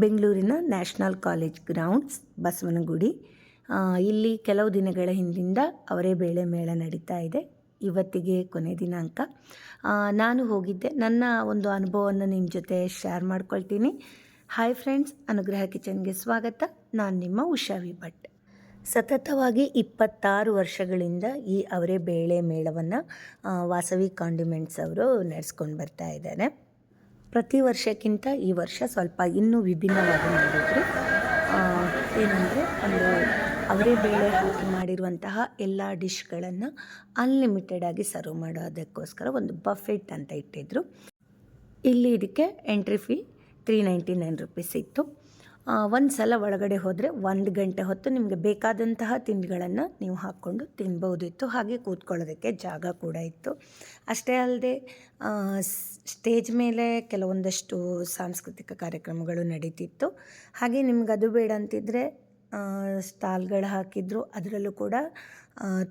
ಬೆಂಗಳೂರಿನ national college grounds Basavanagudi. ಇಲ್ಲಿ ಕೆಲವು ದಿನಗಳ ಹಿಂದಿಂದ ಅವರೇ ಬೇಳೆ ಮೇಳ ನಡೀತಾ ಇದೆ. ಇವತ್ತಿಗೆ ಕೊನೆ ದಿನಾಂಕ. ನಾನು ಹೋಗಿದ್ದೆ. ನನ್ನ ಒಂದು ಅನುಭವವನ್ನು ನಿಮ್ಮ ಜೊತೆ ಶೇರ್ ಮಾಡ್ಕೊಳ್ತೀನಿ. ಹಾಯ್ ಫ್ರೆಂಡ್ಸ್, ಅನುಗ್ರಹ ಕಿಚನ್ಗೆ ಸ್ವಾಗತ. ನಾನು ನಿಮ್ಮ ಉಷಾ ವಿ ಭಟ್. ಸತತವಾಗಿ 26 ವರ್ಷಗಳಿಂದ ಈ ಅವರೇ ಬೇಳೆ ಮೇಳವನ್ನು ವಾಸವಿ ಕಾಂಡಿಮೆಂಟ್ಸ್ ಅವರು ನಡೆಸ್ಕೊಂಡು ಬರ್ತಾ ಇದ್ದಾರೆ. ಪ್ರತಿ ವರ್ಷಕ್ಕಿಂತ ಈ ವರ್ಷ ಸ್ವಲ್ಪ ಇನ್ನೂ ವಿಭಿನ್ನವಾಗಿ ಮಾಡಿದ್ರು. ಏನಂದರೆ ಒಂದು ಅವರೇ ಬೇಳೆ ಹಾಕಿ ಮಾಡಿರುವಂತಹ ಎಲ್ಲ ಡಿಶ್ಗಳನ್ನು ಅನ್ಲಿಮಿಟೆಡಾಗಿ ಸರ್ವ್ ಮಾಡೋದಕ್ಕೋಸ್ಕರ ಒಂದು ಬಫೆಟ್ ಅಂತ ಇಟ್ಟಿದ್ರು. ಇಲ್ಲಿ ಇದಕ್ಕೆ ಎಂಟ್ರಿ ಫೀ 399 ರುಪೀಸ್ ಇತ್ತು. ಒಂದು ಸಲ ಒಳಗಡೆ ಹೋದರೆ 1 ಗಂಟೆ ಹೊತ್ತು ನಿಮಗೆ ಬೇಕಾದಂತಹ ತಿಂಡಿಗಳನ್ನು ನೀವು ಹಾಕ್ಕೊಂಡು ತಿನ್ಬೋದಿತ್ತು. ಹಾಗೆ ಕೂತ್ಕೊಳ್ಳೋದಕ್ಕೆ ಜಾಗ ಕೂಡ ಇತ್ತು. ಅಷ್ಟೇ ಅಲ್ಲದೆ ಸ್ಟೇಜ್ ಮೇಲೆ ಕೆಲವೊಂದಷ್ಟು ಸಾಂಸ್ಕೃತಿಕ ಕಾರ್ಯಕ್ರಮಗಳು ನಡೀತಿತ್ತು. ಹಾಗೆ ನಿಮ್ಗೆ ಅದು ಬೇಡ ಅಂತಿದ್ದರೆ ಸ್ಟಾಲ್ಗಳು ಹಾಕಿದ್ರು. ಅದರಲ್ಲೂ ಕೂಡ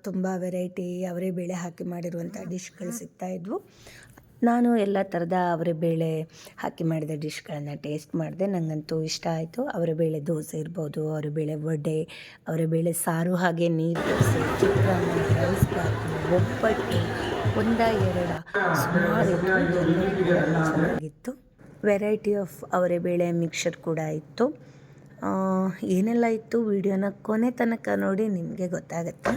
ತುಂಬ ವೆರೈಟಿ ಅವರೇ ಬೇಳೆ ಹಾಕಿ ಮಾಡಿರುವಂಥ ಡಿಶ್ಗಳು ಸಿಗ್ತಾಯಿದ್ವು. ನಾನು ಎಲ್ಲ ಥರದ ಅವರೇ ಬೇಳೆ ಹಾಕಿ ಮಾಡಿದ ಡಿಶ್ಗಳನ್ನು ಟೇಸ್ಟ್ ಮಾಡಿದೆ. ನನಗಂತೂ ಇಷ್ಟ ಆಯಿತು. ಅವರೇ ಬೇಳೆ ದೋಸೆ ಇರ್ಬೋದು, ಅವರೇ ಬೇಳೆ ವಡೆ, ಅವರೇ ಬೇಳೆ ಸಾರು, ಹಾಗೆ ನೀರು ದೋಸೆ, ಚಿತ್ರಾನ್ನ, ರೈಸ್ ಬಾತು, ಒಬ್ಬಟ್ಟು, ಒಂದ-ಎರಡ ಸುಮಾರು ಚೆನ್ನಾಗಿತ್ತು. ವೆರೈಟಿ ಆಫ್ ಅವರೇ ಬೇಳೆ ಮಿಕ್ಸರ್ ಕೂಡ ಇತ್ತು. ಏನೆಲ್ಲ ಇತ್ತು ವಿಡಿಯೋನ ಕೊನೆ ತನಕ ನೋಡಿ, ನಿಮಗೆ ಗೊತ್ತಾಗುತ್ತೆ.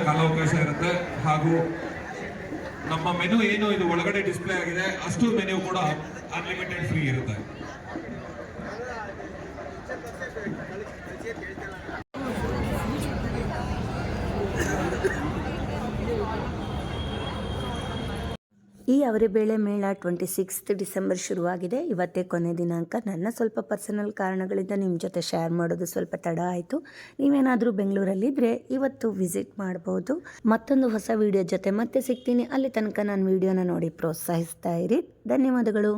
ಕಾಲಾವಕಾಶ ಇರುತ್ತೆ. ಹಾಗೂ ನಮ್ಮ ಮೆನು ಏನು ಇದು ಒಳಗಡೆ ಡಿಸ್ಪ್ಲೇ ಆಗಿದೆ, ಅಷ್ಟು ಮೆನು ಕೂಡ ಅನ್ಲಿಮಿಟೆಡ್ ಫ್ರೀ ಇರುತ್ತೆ. ಈ ಅವರೇ ಬೇಳೆ ಮೇಳ 26 ಡಿಸೆಂಬರ್ ಶುರುವಾಗಿದೆ. ಇವತ್ತೇ ಕೊನೆ ದಿನಾಂಕ. ನನ್ನ ಸ್ವಲ್ಪ ಪರ್ಸನಲ್ ಕಾರಣಗಳಿಂದ ನಿಮ್ಮ ಜೊತೆ ಶೇರ್ ಮಾಡೋದು ಸ್ವಲ್ಪ ತಡ ಆಯಿತು. ನೀವೇನಾದರೂ ಬೆಂಗಳೂರಲ್ಲಿದ್ದರೆ ಇವತ್ತು ವಿಸಿಟ್ ಮಾಡ್ಬೋದು. ಮತ್ತೊಂದು ಹೊಸ ವಿಡಿಯೋ ಜೊತೆ ಮತ್ತೆ ಸಿಗ್ತೀನಿ. ಅಲ್ಲಿ ತನಕ ನಾನು ವಿಡಿಯೋನ ನೋಡಿ ಪ್ರೋತ್ಸಾಹಿಸ್ತಾ ಇರಿ. ಧನ್ಯವಾದಗಳು.